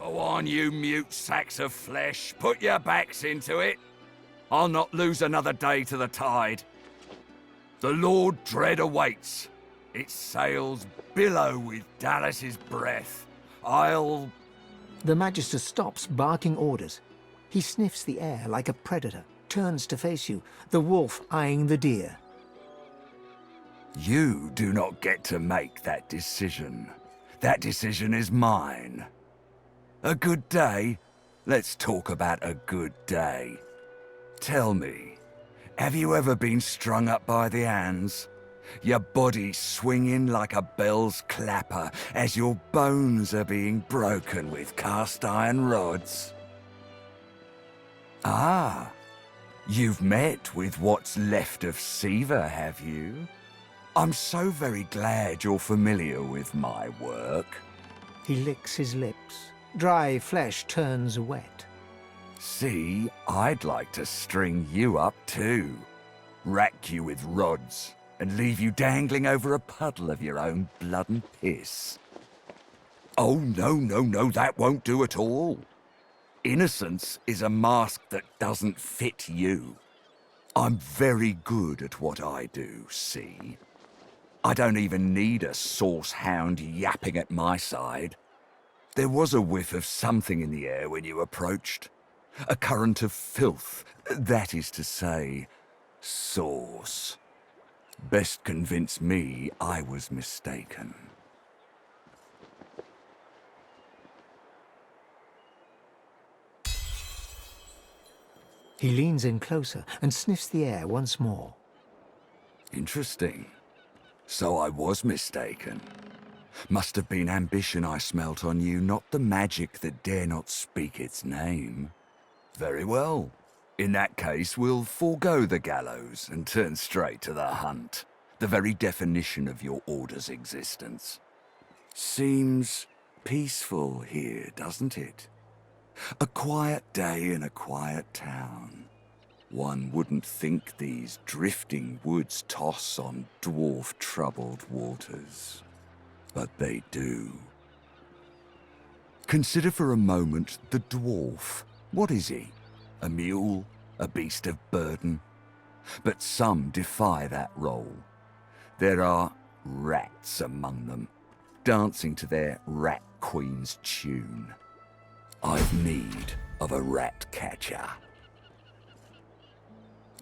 Go on, you mute sacks of flesh. Put your backs into it. I'll not lose another day to the tide. The Lord Dread awaits. Its sails billow with Dallas's breath. I'll... The Magister stops, barking orders. He sniffs the air like a predator, turns to face you, the wolf eyeing the deer. You do not get to make that decision. That decision is mine. A good day? Let's talk about a good day. Tell me, have you ever been strung up by the hands? Your body swinging like a bell's clapper as your bones are being broken with cast iron rods? Ah, you've met with what's left of Siva, have you? I'm so very glad you're familiar with my work. He licks his lips. Dry flesh turns wet. See, I'd like to string you up too. Rack you with rods and leave you dangling over a puddle of your own blood and piss. Oh, no, that won't do at all. Innocence is a mask that doesn't fit you. I'm very good at what I do, see? I don't even need a sauce hound yapping at my side. There was a whiff of something in the air when you approached. A current of filth, that is to say, sauce. Best convince me I was mistaken. He leans in closer and sniffs the air once more. Interesting. So I was mistaken. Must have been ambition I smelt on you, not the magic that dare not speak its name. Very well. In that case, we'll forego the gallows and turn straight to the hunt. The very definition of your order's existence. Seems peaceful here, doesn't it? A quiet day in a quiet town. One wouldn't think these drifting woods toss on dwarf-troubled waters. But they do. Consider for a moment the dwarf. What is he? A mule? A beast of burden? But some defy that role. There are rats among them, dancing to their rat queen's tune. I've need of a rat catcher.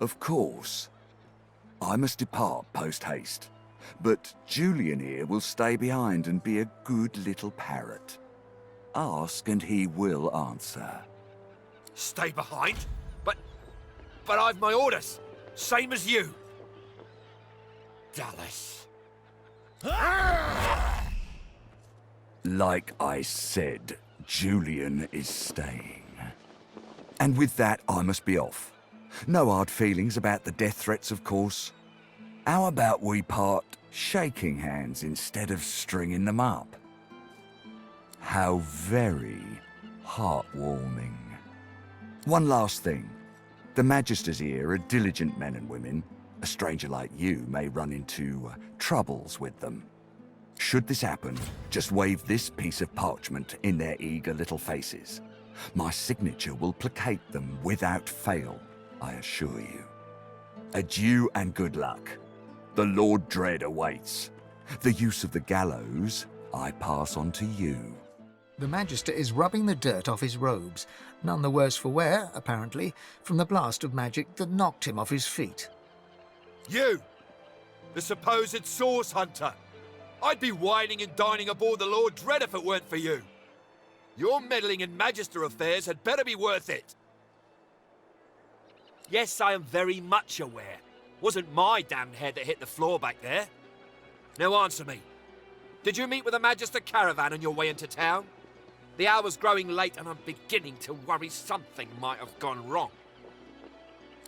Of course, I must depart post-haste, but Julian here will stay behind and be a good little parrot. Ask and he will answer. Stay behind? But I've my orders, same as you. Dallas. Like I said, Julian is staying. And with that, I must be off. No hard feelings about the death threats, of course. How about we part shaking hands instead of stringing them up? How very heartwarming. One last thing. The Magisters here are diligent men and women. A stranger like you may run into troubles with them. Should this happen, just wave this piece of parchment in their eager little faces. My signature will placate them without fail, I assure you. Adieu and good luck. The Lord Dread awaits. The use of the gallows, I pass on to you. The Magister is rubbing the dirt off his robes, none the worse for wear, apparently, from the blast of magic that knocked him off his feet. You! The supposed source hunter! I'd be whining and dining aboard the Lord Dread if it weren't for you. Your meddling in Magister affairs had better be worth it. Yes, I am very much aware. Wasn't my damned head that hit the floor back there. Now answer me. Did you meet with a Magister caravan on your way into town? The hour's growing late and I'm beginning to worry something might have gone wrong.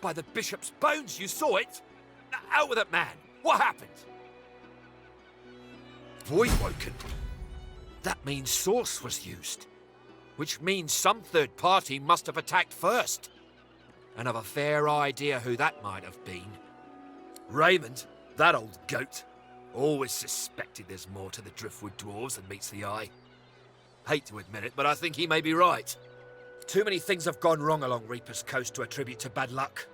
By the Bishop's bones, you saw it? Out with it, man. What happened? Void woken. That means source was used. Which means some third party must have attacked first. And I've a fair idea who that might have been. Raymond, that old goat, always suspected there's more to the Driftwood Dwarves than meets the eye. Hate to admit it, but I think he may be right. Too many things have gone wrong along Reaper's Coast to attribute to bad luck.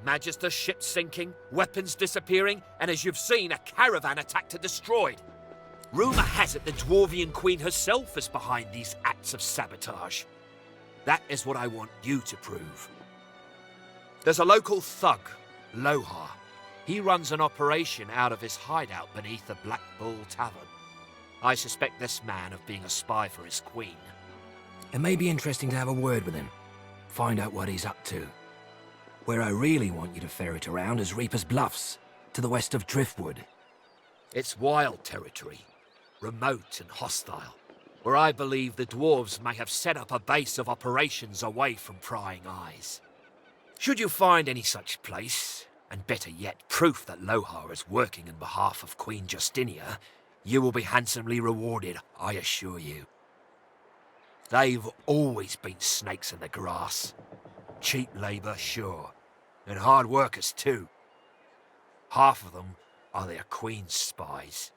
Magister ships sinking, weapons disappearing, and as you've seen, a caravan attacked and destroyed. Rumour has it the Dwarvian Queen herself is behind these acts of sabotage. That is what I want you to prove. There's a local thug, Lohar. He runs an operation out of his hideout beneath the Black Bull Tavern. I suspect this man of being a spy for his queen. It may be interesting to have a word with him. Find out what he's up to. Where I really want you to ferret around is Reaper's Bluffs, to the west of Driftwood. It's wild territory, remote and hostile, where I believe the dwarves may have set up a base of operations away from prying eyes. Should you find any such place, and better yet, proof that Lohar is working on behalf of Queen Justinia, you will be handsomely rewarded, I assure you. They've always been snakes in the grass. Cheap labour, sure, and hard workers too. Half of them are their queen's spies.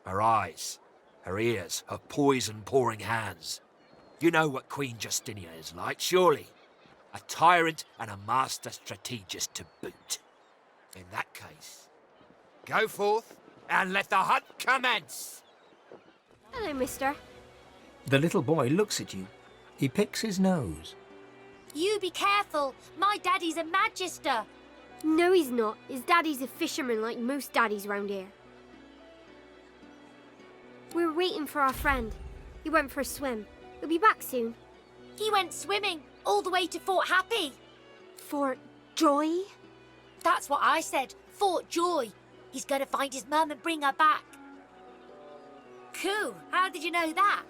Her eyes, her ears, her poison-pouring hands. You know what Queen Justinia is like, surely. A tyrant and a master strategist to boot. In that case, go forth and let the hunt commence! Hello, mister. The little boy looks at you. He picks his nose. You be careful. My daddy's a magister. No, he's not. His daddy's a fisherman like most daddies round here. We're waiting for our friend. He went for a swim. He'll be back soon. He went swimming all the way to Fort Happy. Fort Joy? That's what I said. Fort Joy. He's going to find his mum and bring her back. Cool. How did you know that?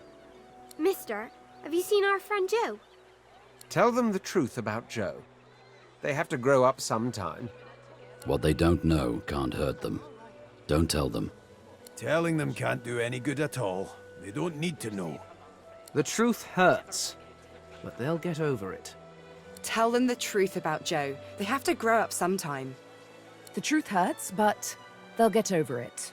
Mister, have you seen our friend Joe? Tell them the truth about Joe. They have to grow up sometime. What they don't know can't hurt them. Don't tell them. Telling them can't do any good at all. They don't need to know. The truth hurts, but they'll get over it. Tell them the truth about Joe. They have to grow up sometime. The truth hurts, but they'll get over it.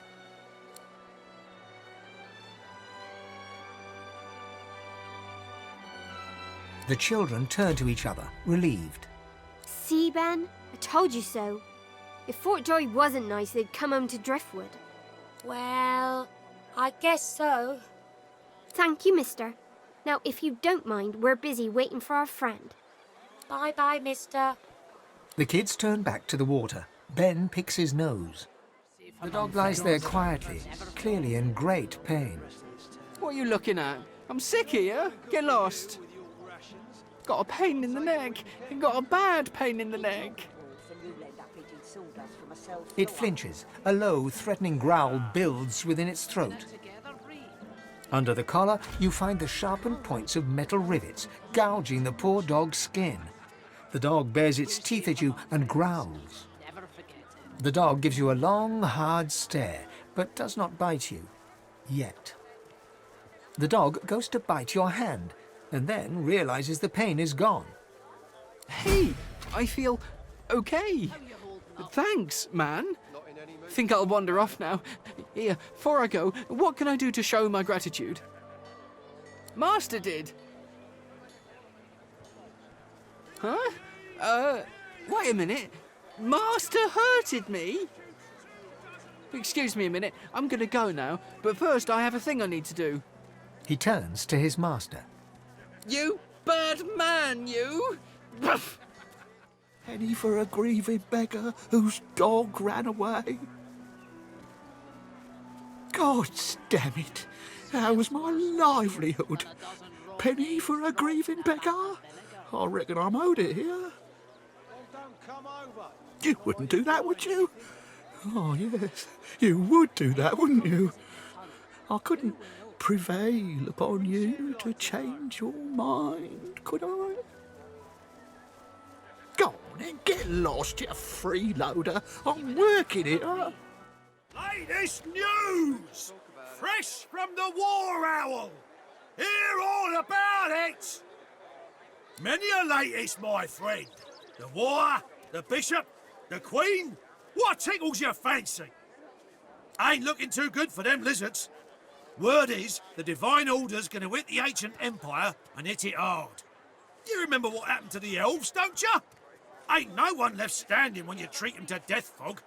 The children turn to each other, relieved. See, Ben? I told you so. If Fort Joy wasn't nice, they'd come home to Driftwood. Well, I guess so. Thank you, mister. Now, if you don't mind, we're busy waiting for our friend. Bye-bye, mister. The kids turn back to the water. Ben picks his nose. The dog lies there quietly, clearly in great pain. What are you looking at? I'm sick here. Get lost. Got a pain in the neck. Got a bad pain in the neck. It flinches. A low, threatening growl builds within its throat. Under the collar, you find the sharpened points of metal rivets, gouging the poor dog's skin. The dog bares its teeth at you and growls. The dog gives you a long, hard stare, but does not bite you. Yet. The dog goes to bite your hand, and then realizes the pain is gone. Hey, I feel okay. Thanks, man. Think I'll wander off now. Here, before I go, what can I do to show my gratitude? Master did. Huh? Wait a minute. Master hurted me? Excuse me a minute. I'm gonna go now, but first I have a thing I need to do. He turns to his master. You bad man, you! Penny for a grieving beggar whose dog ran away. God damn it! That was my livelihood. Penny for a grieving beggar? I reckon I'm owed it here. You wouldn't do that, would you? Oh, yes, you would do that, wouldn't you? I couldn't prevail upon you to change your mind, could I? Go on then, get lost, you freeloader. I'm working it up. Latest news! Fresh from the War Owl! Hear all about it! Many a latest, my friend. The war, the bishop, the queen. What tickles your fancy? Ain't looking too good for them lizards. Word is, the Divine Order's going to hit the ancient empire and hit it hard. You remember what happened to the elves, don't you? Ain't no one left standing when you treat 'em to death fog.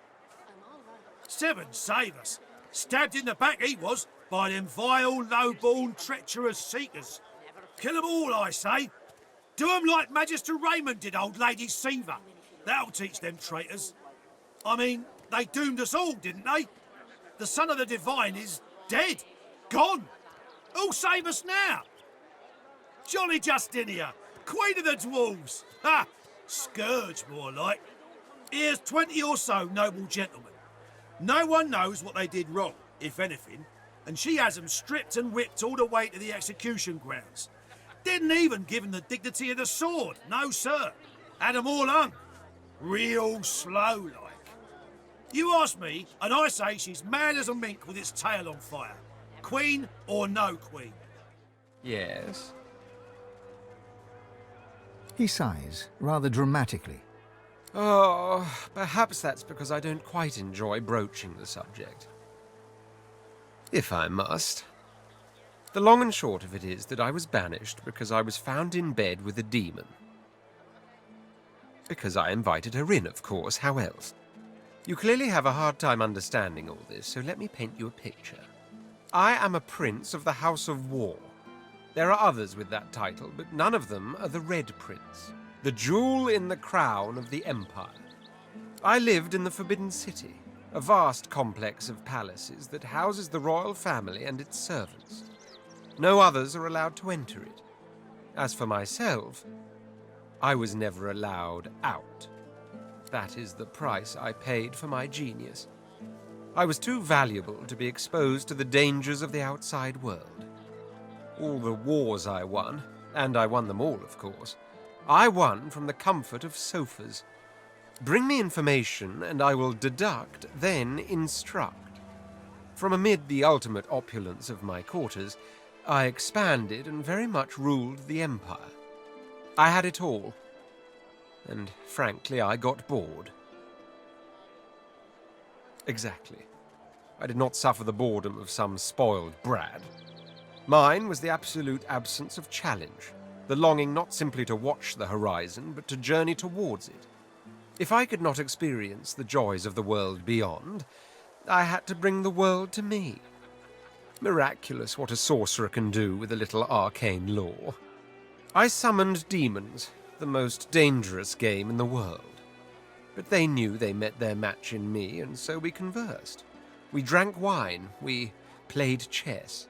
Seven save us. Stabbed in the back he was by them vile, low-born, treacherous seekers. Kill 'em all, I say. Do 'em like Magister Raymond did old Lady Siva. That'll teach them traitors. I mean, they doomed us all, didn't they? The son of the Divine is dead. Gone. Who'll save us now? Jolly Justinia, Queen of the Dwarves. Ha! Scourge, more like. Here's 20 or so noble gentlemen. No one knows what they did wrong, if anything, and she has them stripped and whipped all the way to the execution grounds. Didn't even give them the dignity of the sword, no sir. Had them all hung. Real slow like. You ask me, and I say she's mad as a mink with its tail on fire. Queen or no queen? Yes? He sighs, rather dramatically. Oh, perhaps that's because I don't quite enjoy broaching the subject. If I must. The long and short of it is that I was banished because I was found in bed with a demon. Because I invited her in, of course, how else? You clearly have a hard time understanding all this, so let me paint you a picture. I am a prince of the House of War. There are others with that title, but none of them are the Red Prince, the jewel in the crown of the Empire. I lived in the Forbidden City, a vast complex of palaces that houses the royal family and its servants. No others are allowed to enter it. As for myself, I was never allowed out. That is the price I paid for my genius. I was too valuable to be exposed to the dangers of the outside world. All the wars I won, and I won them all, of course, I won from the comfort of sofas. Bring me information, and I will deduct, then instruct. From amid the ultimate opulence of my quarters, I expanded and very much ruled the empire. I had it all, and frankly, I got bored. Exactly. I did not suffer the boredom of some spoiled brat. Mine was the absolute absence of challenge, the longing not simply to watch the horizon, but to journey towards it. If I could not experience the joys of the world beyond, I had to bring the world to me. Miraculous what a sorcerer can do with a little arcane lore. I summoned demons, the most dangerous game in the world. But they knew they met their match in me, and so we conversed. We drank wine, we played chess.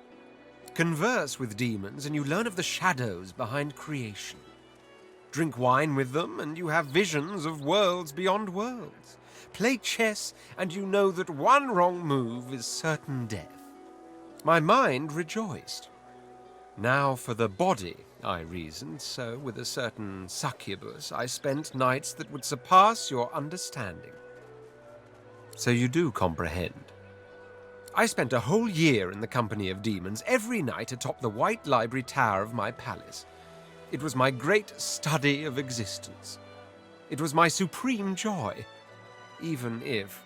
Converse with demons, and you learn of the shadows behind creation. Drink wine with them, and you have visions of worlds beyond worlds. Play chess, and you know that one wrong move is certain death. My mind rejoiced. Now for the body, I reasoned, so with a certain succubus I spent nights that would surpass your understanding. So you do comprehend. I spent a whole year in the company of demons, every night atop the white library tower of my palace. It was my great study of existence. It was my supreme joy, even if...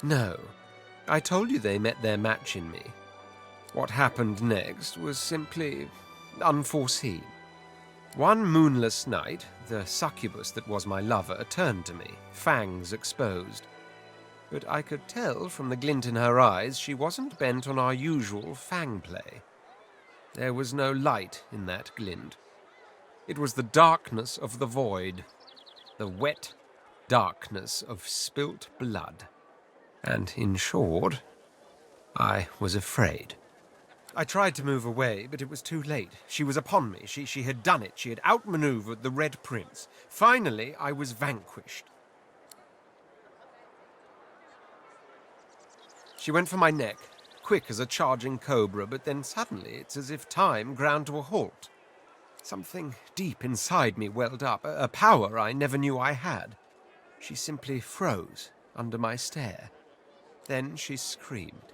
No, I told you they met their match in me. What happened next was simply unforeseen. One moonless night, the succubus that was my lover turned to me, fangs exposed. But I could tell from the glint in her eyes she wasn't bent on our usual fang play. There was no light in that glint. It was the darkness of the void, the wet darkness of spilt blood. And in short, I was afraid. I tried to move away, but it was too late. She was upon me. She had done it. She had outmaneuvered the Red Prince. Finally, I was vanquished. She went for my neck, quick as a charging cobra, but then suddenly it's as if time ground to a halt. Something deep inside me welled up, a power I never knew I had. She simply froze under my stare. Then she screamed.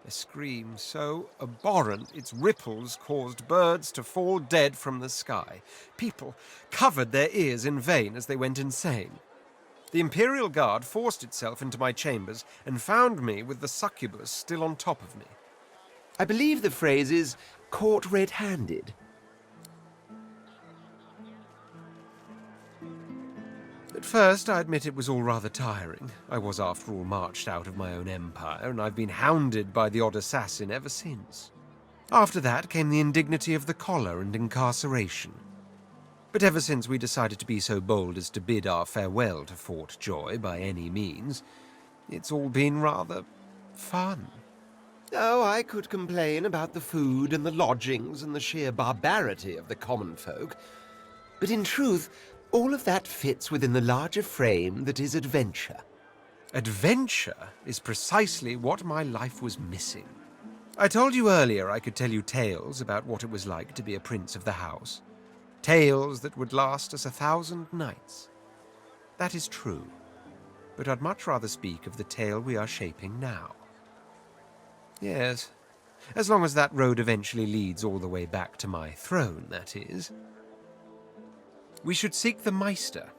A scream so abhorrent its ripples caused birds to fall dead from the sky. People covered their ears in vain as they went insane. The Imperial Guard forced itself into my chambers and found me with the succubus still on top of me. I believe the phrase is caught red-handed. At first, I admit it was all rather tiring. I was, after all, marched out of my own empire, and I've been hounded by the odd assassin ever since. After that came the indignity of the collar and incarceration. But ever since we decided to be so bold as to bid our farewell to Fort Joy by any means, it's all been rather fun. Oh, I could complain about the food and the lodgings and the sheer barbarity of the common folk, but in truth, all of that fits within the larger frame that is adventure. Adventure is precisely what my life was missing. I told you earlier I could tell you tales about what it was like to be a prince of the house. Tales that would last us 1,000 nights. That is true, but I'd much rather speak of the tale we are shaping now. Yes, as long as that road eventually leads all the way back to my throne, that is. We should seek the Meister.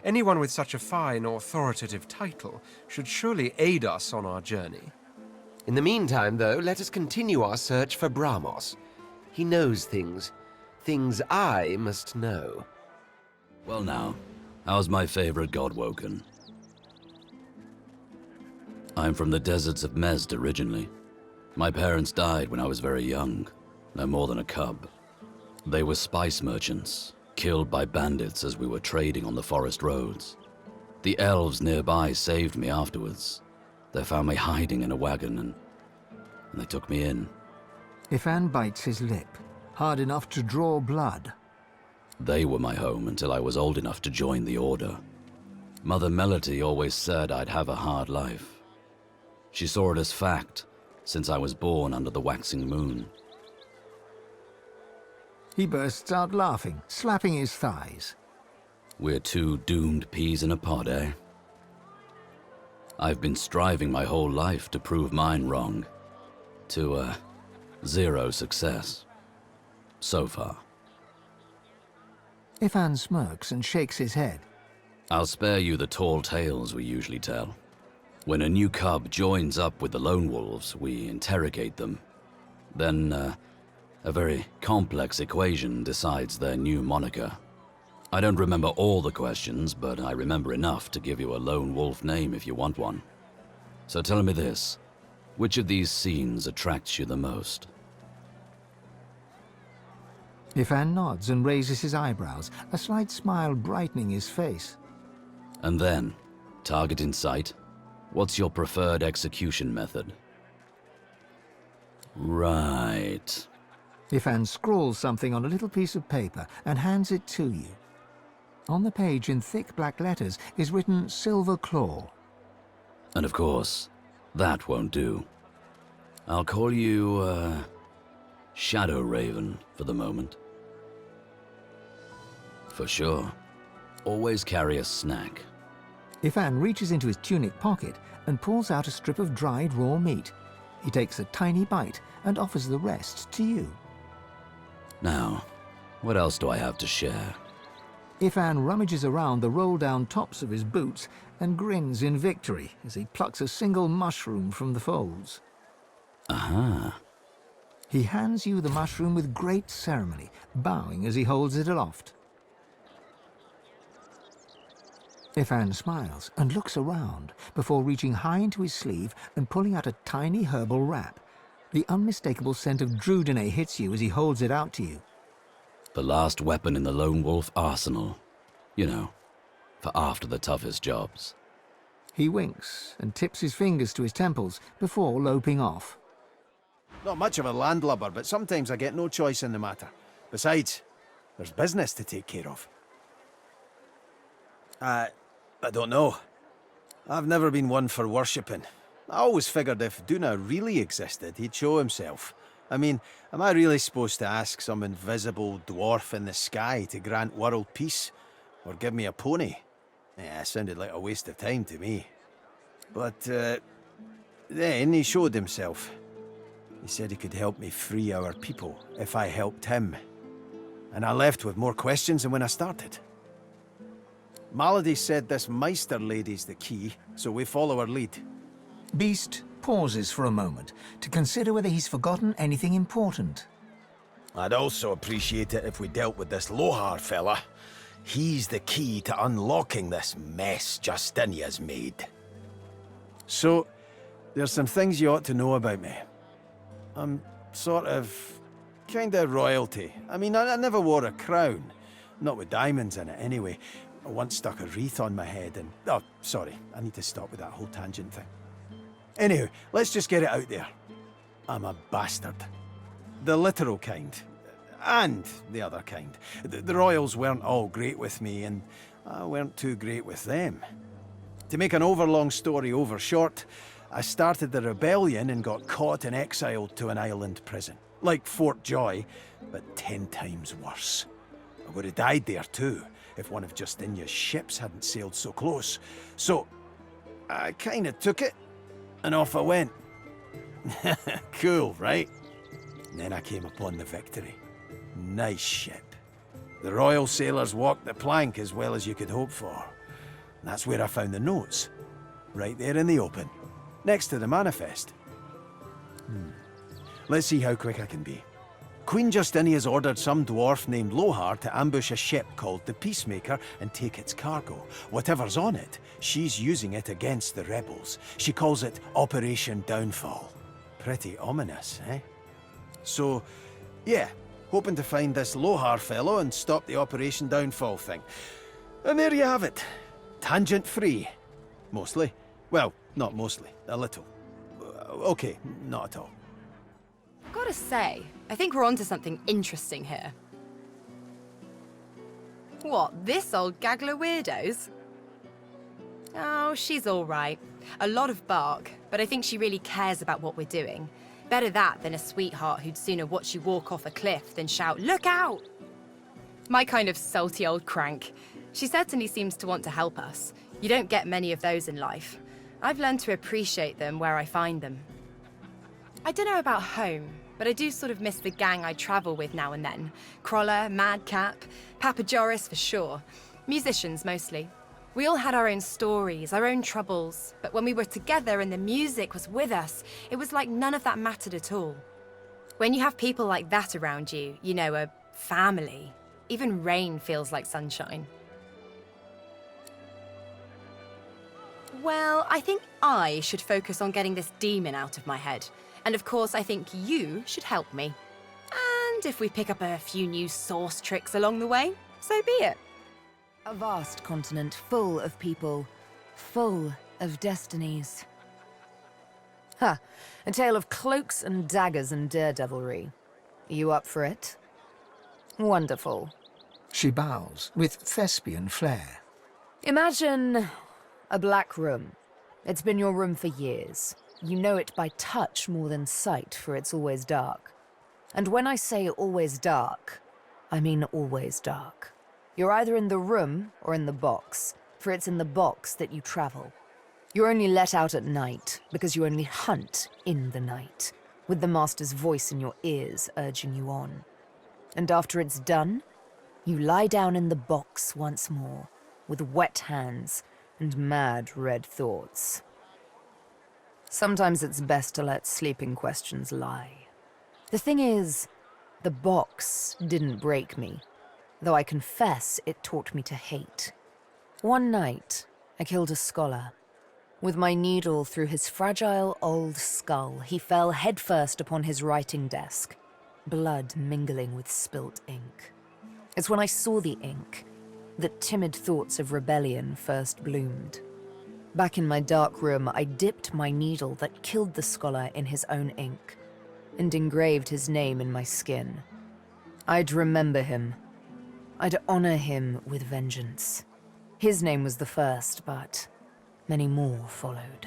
Anyone with such a fine, authoritative title should surely aid us on our journey. In the meantime, though, let us continue our search for Bramos. He knows things I must know. Well now, how's my favorite god woken? I'm from the deserts of Mezd originally. My parents died when I was very young, no more than a cub. They were spice merchants, killed by bandits as we were trading on the forest roads. The elves nearby saved me afterwards. They found me hiding in a wagon and they took me in. Ifan bites his lip, hard enough to draw blood. They were my home until I was old enough to join the Order. Mother Melody always said I'd have a hard life. She saw it as fact, since I was born under the waxing moon. He bursts out laughing, slapping his thighs. We're two doomed peas in a pod, eh? I've been striving my whole life to prove mine wrong. To, zero success. So far. Ifan smirks and shakes his head. I'll spare you the tall tales we usually tell. When a new cub joins up with the lone wolves, we interrogate them. Then, a very complex equation decides their new moniker. I don't remember all the questions, but I remember enough to give you a lone wolf name if you want one. So tell me this, which of these scenes attracts you the most? Ifan nods and raises his eyebrows, a slight smile brightening his face. And then, target in sight? What's your preferred execution method? Right. Ifan scrawls something on a little piece of paper and hands it to you. On the page in thick black letters is written Silver Claw. And of course, that won't do. I'll call you, Shadow Raven for the moment. For sure. Always carry a snack. Ifan reaches into his tunic pocket and pulls out a strip of dried raw meat. He takes a tiny bite and offers the rest to you. Now, what else do I have to share? Ifan rummages around the roll-down tops of his boots and grins in victory as he plucks a single mushroom from the folds. Aha. He hands you the mushroom with great ceremony, bowing as he holds it aloft. Ifan smiles and looks around before reaching high into his sleeve and pulling out a tiny herbal wrap. The unmistakable scent of Drudene hits you as he holds it out to you. The last weapon in the lone wolf arsenal. You know, for after the toughest jobs. He winks and tips his fingers to his temples before loping off. Not much of a landlubber, but sometimes I get no choice in the matter. Besides, there's business to take care of. I don't know. I've never been one for worshipping. I always figured if Duna really existed, he'd show himself. I mean, am I really supposed to ask some invisible dwarf in the sky to grant world peace? Or give me a pony? Yeah, it sounded like a waste of time to me. But, then he showed himself. He said he could help me free our people if I helped him. And I left with more questions than when I started. Malady said this Meister lady's the key, so we follow her lead. Beast pauses for a moment to consider whether he's forgotten anything important. I'd also appreciate it if we dealt with this Lohar fella. He's the key to unlocking this mess Justinia's made. So, there's some things you ought to know about me. I'm sort of... kinda royalty. I mean, I never wore a crown. Not with diamonds in it, anyway. I once stuck a wreath on my head and... Oh, sorry. I need to stop with that whole tangent thing. Anywho, let's just get it out there. I'm a bastard. The literal kind. And the other kind. The royals weren't all great with me, and I weren't too great with them. To make an overlong story overshort, I started the rebellion and got caught and exiled to an island prison. Like Fort Joy, but 10 times worse. I would have died there too, if one of Justinia's ships hadn't sailed so close. So, I kinda took it, and off I went. Cool, right? And then I came upon the Victory. Nice ship. The royal sailors walked the plank as well as you could hope for. And that's where I found the notes. Right there in the open. Next to the manifest. Let's see how quick I can be. Queen Justinia's ordered some dwarf named Lohar to ambush a ship called the Peacemaker and take its cargo. Whatever's on it, she's using it against the rebels. She calls it Operation Downfall. Pretty ominous, eh? So, yeah, hoping to find this Lohar fellow and stop the Operation Downfall thing. And there you have it. Tangent-free. Mostly. Well, not mostly. A little. Okay, not at all. Gotta say, I think we're onto something interesting here. What, this old gaggle of weirdos? Oh, she's all right. A lot of bark, but I think she really cares about what we're doing. Better that than a sweetheart who'd sooner watch you walk off a cliff than shout, "Look out!" My kind of salty old crank. She certainly seems to want to help us. You don't get many of those in life. I've learned to appreciate them where I find them. I don't know about home, but I do sort of miss the gang I travel with now and then. Crawler, Madcap, Papa Joris for sure. Musicians mostly. We all had our own stories, our own troubles, but when we were together and the music was with us, it was like none of that mattered at all. When you have people like that around you, you know, a family, even rain feels like sunshine. Well, I think I should focus on getting this demon out of my head. And of course, I think you should help me. And if we pick up a few new source tricks along the way, so be it. A vast continent full of people, full of destinies. Ha! A tale of cloaks and daggers and daredevilry. You up for it? Wonderful. She bows with thespian flair. Imagine a black room. It's been your room for years. You know it by touch more than sight, for it's always dark. And when I say always dark, I mean always dark. You're either in the room or in the box, for it's in the box that you travel. You're only let out at night, because you only hunt in the night, with the master's voice in your ears urging you on. And after it's done, you lie down in the box once more, with wet hands and mad red thoughts. Sometimes it's best to let sleeping questions lie. The thing is, the box didn't break me, though I confess it taught me to hate. One night, I killed a scholar. With my needle through his fragile old skull, he fell headfirst upon his writing desk, blood mingling with spilt ink. It's when I saw the ink that timid thoughts of rebellion first bloomed. Back in my dark room, I dipped my needle that killed the scholar in his own ink, and engraved his name in my skin. I'd remember him. I'd honor him with vengeance. His name was the first, but many more followed.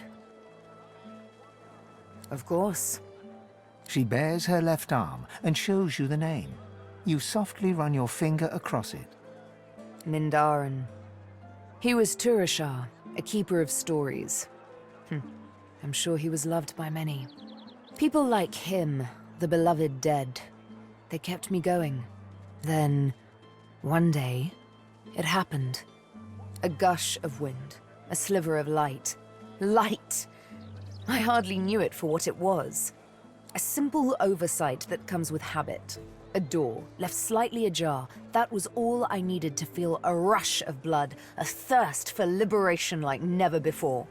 Of course. She bares her left arm and shows you the name. You softly run your finger across it. Mindarin. He was Turashar, a keeper of stories. I'm sure he was loved by many. People like him, the beloved dead, they kept me going. Then, one day, it happened. A gush of wind, a sliver of light. Light! I hardly knew it for what it was. A simple oversight that comes with habit. A door, left slightly ajar, that was all I needed to feel a rush of blood, a thirst for liberation like never before.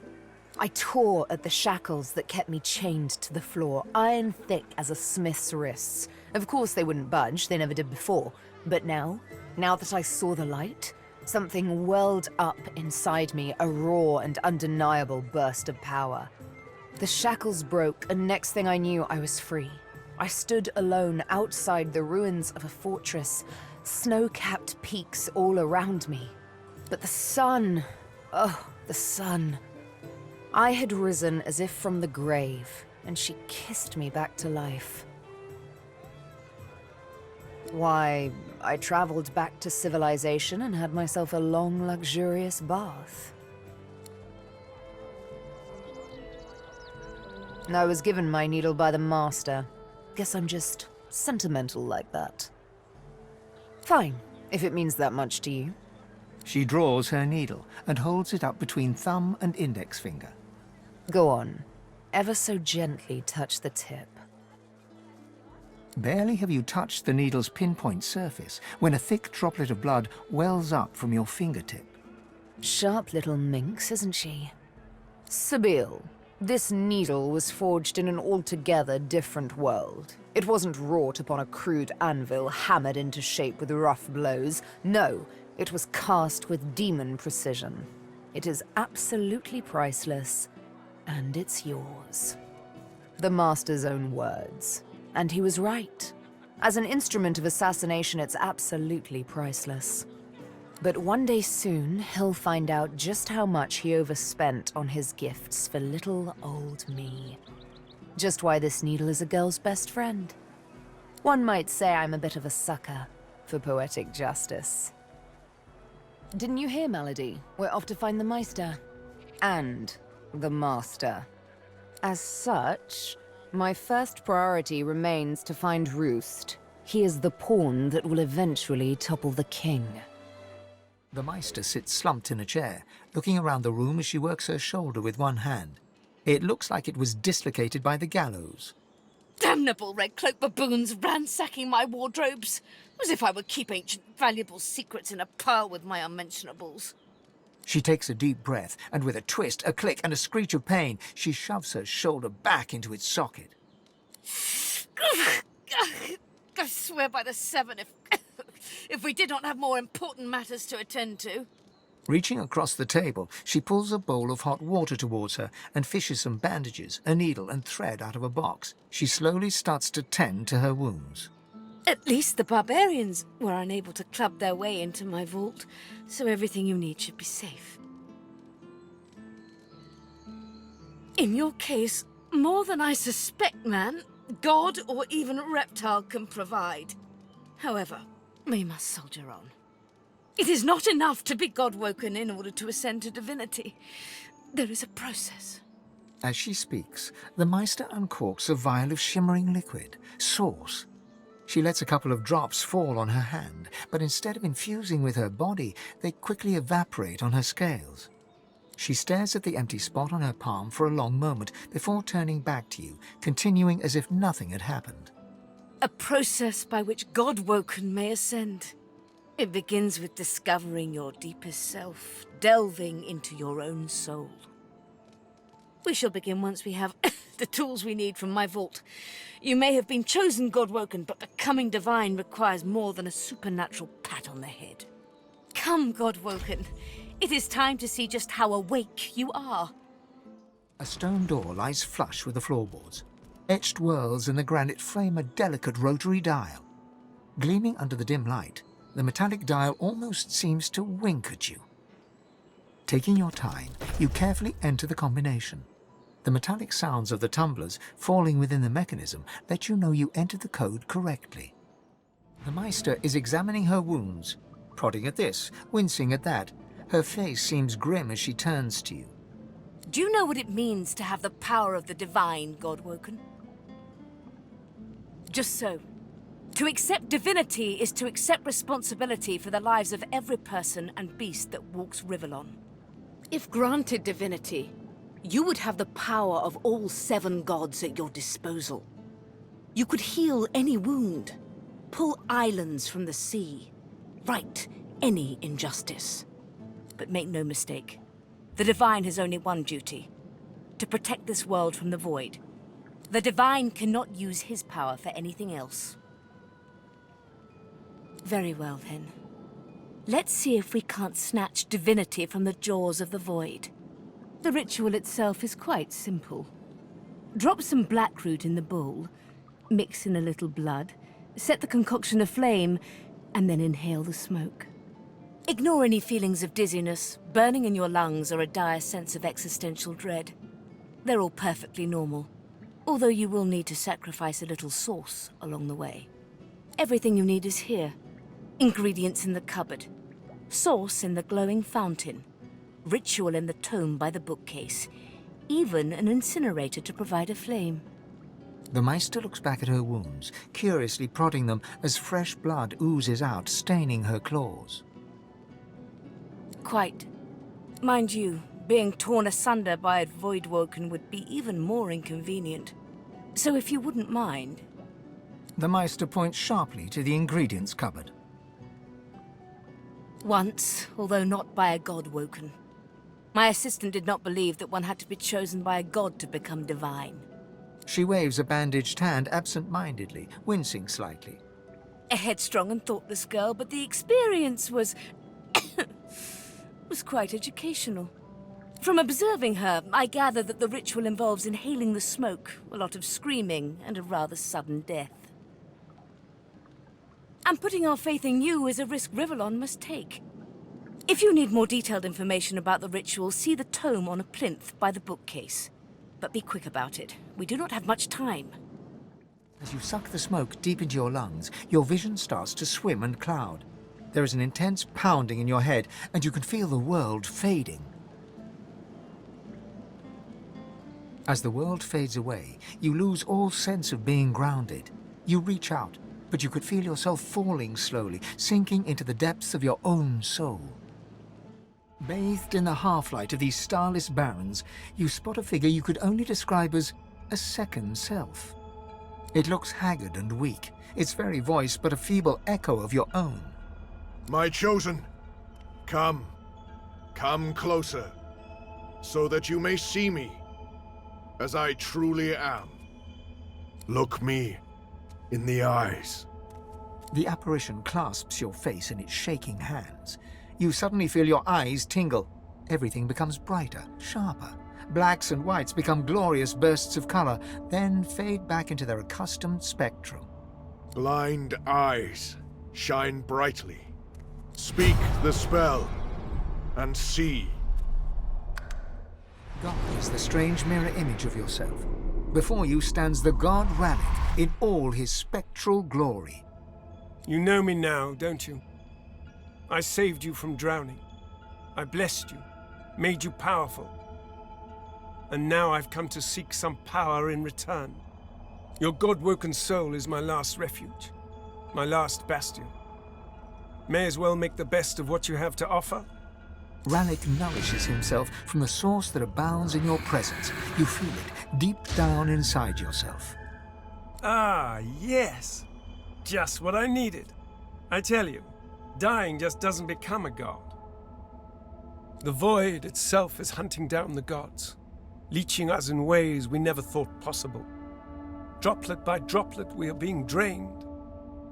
I tore at the shackles that kept me chained to the floor, iron thick as a smith's wrists. Of course they wouldn't budge, they never did before. But now that I saw the light, something welled up inside me, a raw and undeniable burst of power. The shackles broke, and next thing I knew, I was free. I stood alone outside the ruins of a fortress, snow-capped peaks all around me. But the sun, oh, the sun. I had risen as if from the grave, and she kissed me back to life. Why, I traveled back to civilization and had myself a long, luxurious bath. I was given my needle by the master. Guess I'm just sentimental like that. Fine, if it means that much to you. She draws her needle and holds it up between thumb and index finger. Go on. Ever so gently touch the tip. Barely have you touched the needle's pinpoint surface when a thick droplet of blood wells up from your fingertip. Sharp little minx, isn't she? Sabine, this needle was forged in an altogether different world. It wasn't wrought upon a crude anvil hammered into shape with rough blows. No, it was cast with demon precision. It is absolutely priceless, and it's yours. The Master's own words. And he was right. As an instrument of assassination, it's absolutely priceless. But one day soon, he'll find out just how much he overspent on his gifts for little old me. Just why this needle is a girl's best friend. One might say I'm a bit of a sucker for poetic justice. Didn't you hear, Melody? We're off to find the Meister. And the Master. As such, my first priority remains to find Roost. He is the pawn that will eventually topple the king. The Meister sits slumped in a chair, looking around the room as she works her shoulder with one hand. It looks like it was dislocated by the gallows. Damnable red cloak baboons ransacking my wardrobes, as if I would keep ancient valuable secrets in a pile with my unmentionables. She takes a deep breath, and with a twist, a click, and a screech of pain, she shoves her shoulder back into its socket. I swear by the seven, if we did not have more important matters to attend to. Reaching across the table, she pulls a bowl of hot water towards her and fishes some bandages, a needle, and thread out of a box. She slowly starts to tend to her wounds. At least the barbarians were unable to club their way into my vault, so everything you need should be safe. In your case, more than I suspect, man, God or even reptile can provide. However, we must soldier on. It is not enough to be God-woken in order to ascend to divinity. There is a process. As she speaks, the Meister uncorks a vial of shimmering liquid, sauce. She lets a couple of drops fall on her hand, but instead of infusing with her body, they quickly evaporate on her scales. She stares at the empty spot on her palm for a long moment before turning back to you, continuing as if nothing had happened. A process by which God-woken may ascend. It begins with discovering your deepest self, delving into your own soul. We shall begin once we have the tools we need from my vault. You may have been chosen God-woken, but becoming divine requires more than a supernatural pat on the head. Come, God-woken. It is time to see just how awake you are. A stone door lies flush with the floorboards. Etched whorls in the granite frame a delicate rotary dial. Gleaming under the dim light, the metallic dial almost seems to wink at you. Taking your time, you carefully enter the combination. The metallic sounds of the tumblers falling within the mechanism let you know you entered the code correctly. The Meister is examining her wounds, prodding at this, wincing at that. Her face seems grim as she turns to you. Do you know what it means to have the power of the divine, God-woken? Just so. To accept divinity is to accept responsibility for the lives of every person and beast that walks Rivellon. If granted divinity, you would have the power of all 7 gods at your disposal. You could heal any wound, pull islands from the sea, right any injustice. But make no mistake, the Divine has only one duty: to protect this world from the Void. The Divine cannot use his power for anything else. Very well, then. Let's see if we can't snatch Divinity from the jaws of the Void. The ritual itself is quite simple. Drop some blackroot in the bowl, mix in a little blood, set the concoction aflame, and then inhale the smoke. Ignore any feelings of dizziness, burning in your lungs, or a dire sense of existential dread. They're all perfectly normal, although you will need to sacrifice a little sauce along the way. Everything you need is here. Ingredients in the cupboard, sauce in the glowing fountain, ritual in the tome by the bookcase, even an incinerator to provide a flame. The Meister looks back at her wounds, curiously prodding them as fresh blood oozes out, staining her claws. Quite. Mind you, being torn asunder by a Voidwoken would be even more inconvenient. So if you wouldn't mind... The Meister points sharply to the ingredients cupboard. Once, although not by a Godwoken. My assistant did not believe that one had to be chosen by a god to become divine. She waves a bandaged hand absent-mindedly, wincing slightly. A headstrong and thoughtless girl, but the experience was... was quite educational. From observing her, I gather that the ritual involves inhaling the smoke, a lot of screaming, and a rather sudden death. And putting our faith in you is a risk Rivellon must take. If you need more detailed information about the ritual, see the tome on a plinth by the bookcase. But be quick about it. We do not have much time. As you suck the smoke deep into your lungs, your vision starts to swim and cloud. There is an intense pounding in your head, and you can feel the world fading. As the world fades away, you lose all sense of being grounded. You reach out, but you could feel yourself falling slowly, sinking into the depths of your own soul. Bathed in the half-light of these starless barrens, you spot a figure you could only describe as a second self. It looks haggard and weak, its very voice but a feeble echo of your own. My chosen, come closer, so that you may see me as I truly am. Look me in the eyes. The apparition clasps your face in its shaking hands. You suddenly feel your eyes tingle. Everything becomes brighter, sharper. Blacks and whites become glorious bursts of color, then fade back into their accustomed spectrum. Blind eyes shine brightly. Speak the spell and see. God is the strange mirror image of yourself. Before you stands the god Ralik in all his spectral glory. You know me now, don't you? I saved you from drowning. I blessed you, made you powerful. And now I've come to seek some power in return. Your god-woken soul is my last refuge, my last bastion. May as well make the best of what you have to offer. Ralik nourishes himself from the source that abounds in your presence. You feel it deep down inside yourself. Ah, yes. Just what I needed. I tell you, dying just doesn't become a god. The Void itself is hunting down the gods, leeching us in ways we never thought possible. Droplet by droplet, we are being drained.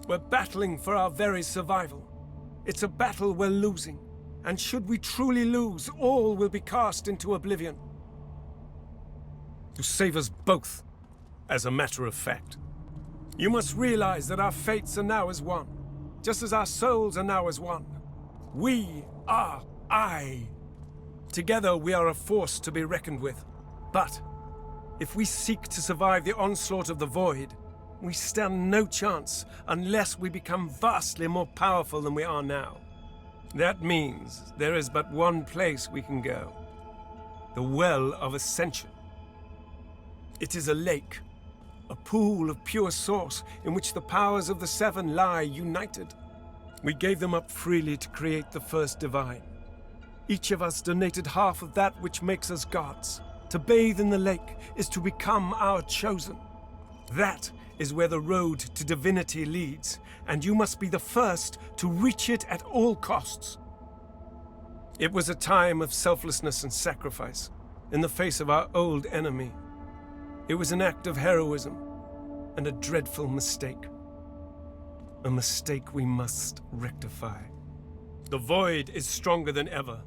We're battling for our very survival. It's a battle we're losing, and should we truly lose, all will be cast into oblivion. To save us both, as a matter of fact. You must realize that our fates are now as one, just as our souls are now as one. We are I. Together we are a force to be reckoned with. But if we seek to survive the onslaught of the Void, we stand no chance unless we become vastly more powerful than we are now. That means there is but one place we can go. The Well of Ascension. It is a lake, a pool of pure source in which the powers of the Seven lie united. We gave them up freely to create the first divine. Each of us donated half of that which makes us gods. to bathe in the lake, is to become our chosen. That is where the road to divinity leads, and you must be the first to reach it at all costs. It was a time of selflessness and sacrifice in the face of our old enemy. It was an act of heroism and a dreadful mistake. A mistake we must rectify. The void is stronger than ever.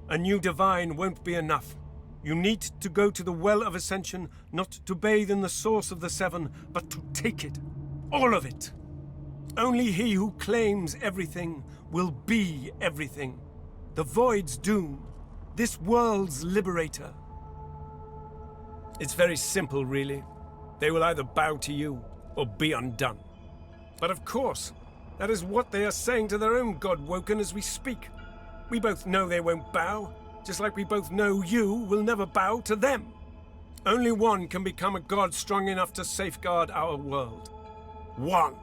A new divine won't be enough. You need to go to the Well of Ascension, not to bathe in the source of the Seven, but to take it. All of it. Only he who claims everything will be everything. The void's doom. This world's liberator. It's very simple, really. They will either bow to you or be undone. But of course, that is what they are saying to their own God-woken as we speak. We both know they won't bow, just like we both know you will never bow to them. Only one can become a god strong enough to safeguard our world. One,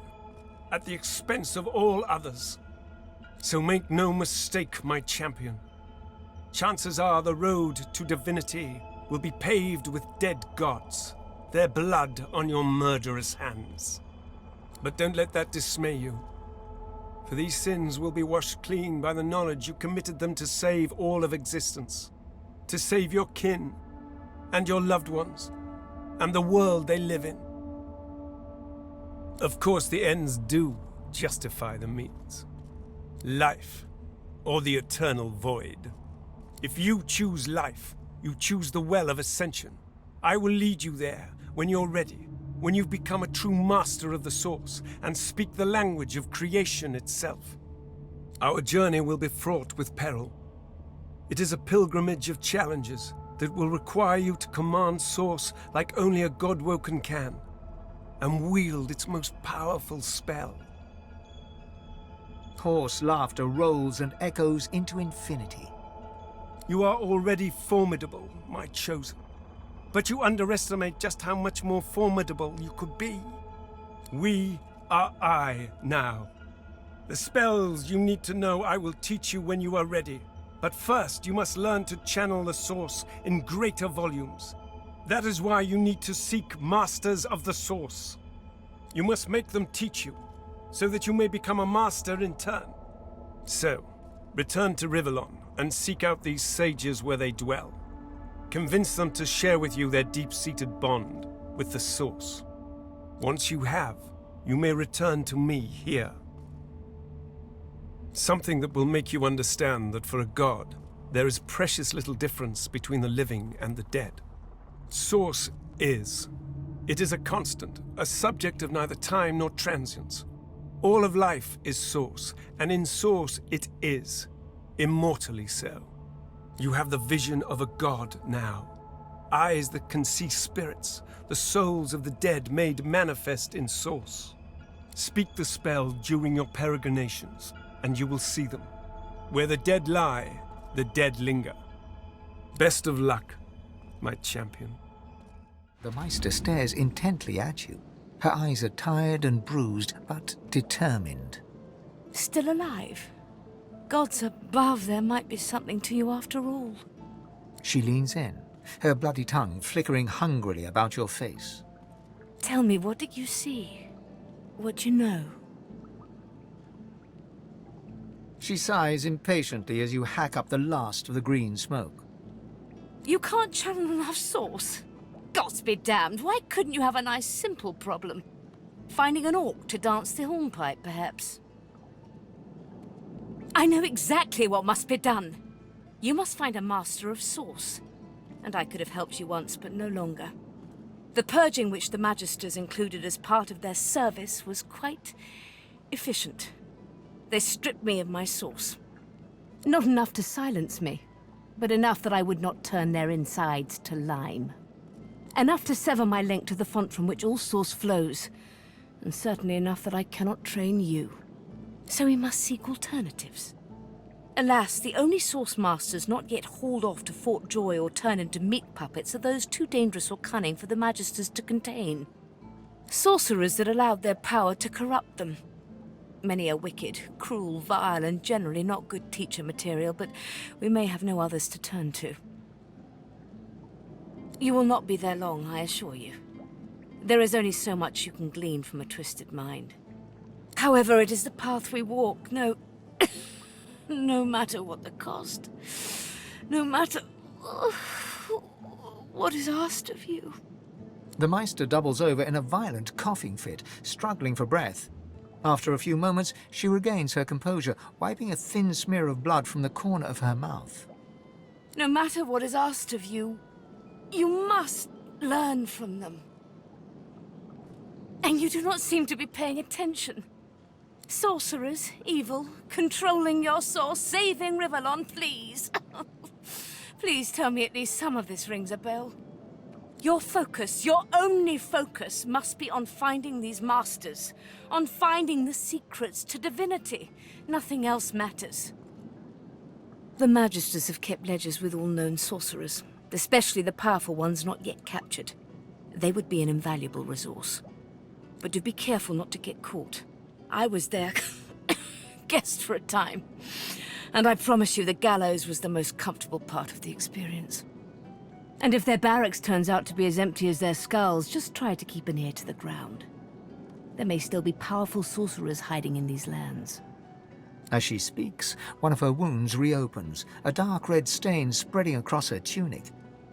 at the expense of all others. So make no mistake, my champion. Chances are the road to divinity will be paved with dead gods, their blood on your murderous hands. But don't let that dismay you. For these sins will be washed clean by the knowledge you committed them to save all of existence. To save your kin, and your loved ones, and the world they live in. Of course, the ends do justify the means. Life, or the eternal void. If you choose life, you choose the Well of Ascension. I will lead you there when you're ready, when you've become a true master of the Source and speak the language of creation itself. Our journey will be fraught with peril. It is a pilgrimage of challenges that will require you to command Source like only a God-woken can, and wield its most powerful spell. Hoarse laughter rolls and echoes into infinity. You are already formidable, my chosen. But you underestimate just how much more formidable you could be. We are I now. The spells you need to know I will teach you when you are ready. But first, you must learn to channel the Source in greater volumes. That is why you need to seek Masters of the Source. You must make them teach you, so that you may become a master in turn. So, return to Rivellon and seek out these sages where they dwell. Convince them to share with you their deep-seated bond with the Source. Once you have, you may return to me here. Something that will make you understand that for a god, there is precious little difference between the living and the dead. Source is. It is a constant, a subject of neither time nor transience. All of life is Source, and in Source it is, immortally so. You have the vision of a god now. Eyes that can see spirits, the souls of the dead made manifest in Source. Speak the spell during your peregrinations, and you will see them. Where the dead lie, the dead linger. Best of luck, my champion. The Meister stares intently at you. Her eyes are tired and bruised, but determined. Still alive? Gods above, there might be something to you after all. She leans in, her bloody tongue flickering hungrily about your face. Tell me, what did you see? What you know? She sighs impatiently as you hack up the last of the green smoke. You can't channel enough Source? Gods be damned, why couldn't you have a nice simple problem? Finding an orc to dance the hornpipe, perhaps? I know exactly what must be done. You must find a master of Source. And I could have helped you once, but no longer. The purging which the Magisters included as part of their service was quite efficient. They stripped me of my Source. Not enough to silence me, but enough that I would not turn their insides to lime. Enough to sever my link to the font from which all Source flows, and certainly enough that I cannot train you. So we must seek alternatives. Alas, the only Source Masters not yet hauled off to Fort Joy or turned into meat puppets are those too dangerous or cunning for the Magisters to contain. Sorcerers that allowed their power to corrupt them. Many are wicked, cruel, vile, and generally not good teacher material, but we may have no others to turn to. You will not be there long, I assure you. There is only so much you can glean from a twisted mind. However, it is the path we walk, no matter what the cost. No matter what is asked of you. The Meister doubles over in a violent coughing fit, struggling for breath. After a few moments, she regains her composure, wiping a thin smear of blood from the corner of her mouth. No matter what is asked of you, you must learn from them. And you do not seem to be paying attention. Sorcerers, evil, controlling your source, saving Rivellon, please. Please tell me at least some of this rings a bell. Your focus, your only focus, must be on finding these masters, on finding the secrets to divinity. Nothing else matters. The Magisters have kept ledgers with all known sorcerers, especially the powerful ones not yet captured. They would be an invaluable resource. But do be careful not to get caught. I was their guest for a time, and I promise you the gallows was the most comfortable part of the experience. And if their barracks turns out to be as empty as their skulls, just try to keep an ear to the ground. There may still be powerful sorcerers hiding in these lands. As she speaks, one of her wounds reopens, a dark red stain spreading across her tunic.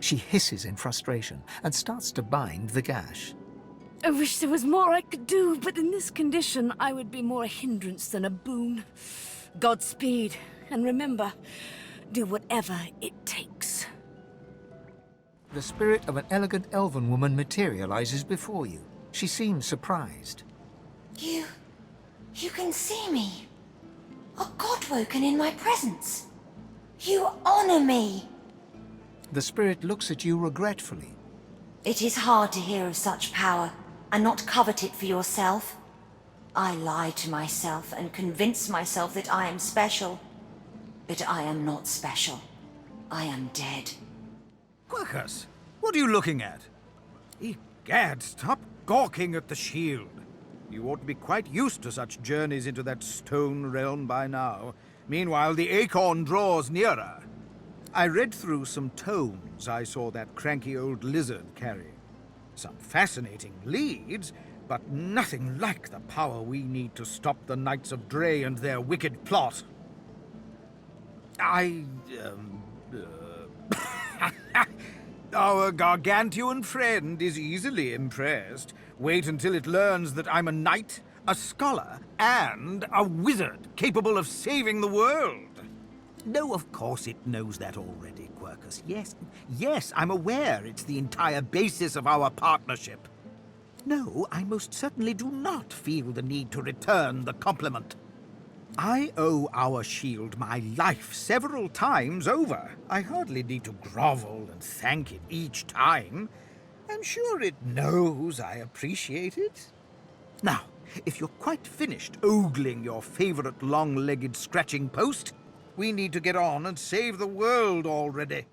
She hisses in frustration and starts to bind the gash. I wish there was more I could do, but in this condition, I would be more a hindrance than a boon. Godspeed, and remember, do whatever it takes. The spirit of an elegant elven woman materializes before you. She seems surprised. You can see me. A god woken in my presence. You honor me. The spirit looks at you regretfully. It is hard to hear of such power and not covet it for yourself. I lie to myself and convince myself that I am special. But I am not special. I am dead. Quercus, what are you looking at? Egad, stop gawking at the shield. You ought to be quite used to such journeys into that stone realm by now. Meanwhile, the acorn draws nearer. I read through some tomes I saw that cranky old lizard carrying. Some fascinating leads, but nothing like the power we need to stop the Knights of Dre and their wicked plot. Our gargantuan friend is easily impressed. Wait until it learns that I'm a knight, a scholar, and a wizard capable of saving the world. No, of course it knows that already, Quercus. Yes, I'm aware it's the entire basis of our partnership. No, I most certainly do not feel the need to return the compliment. I owe our shield my life several times over. I hardly need to grovel and thank it each time. I'm sure it knows I appreciate it. Now, if you're quite finished ogling your favorite long-legged scratching post, we need to get on and save the world already.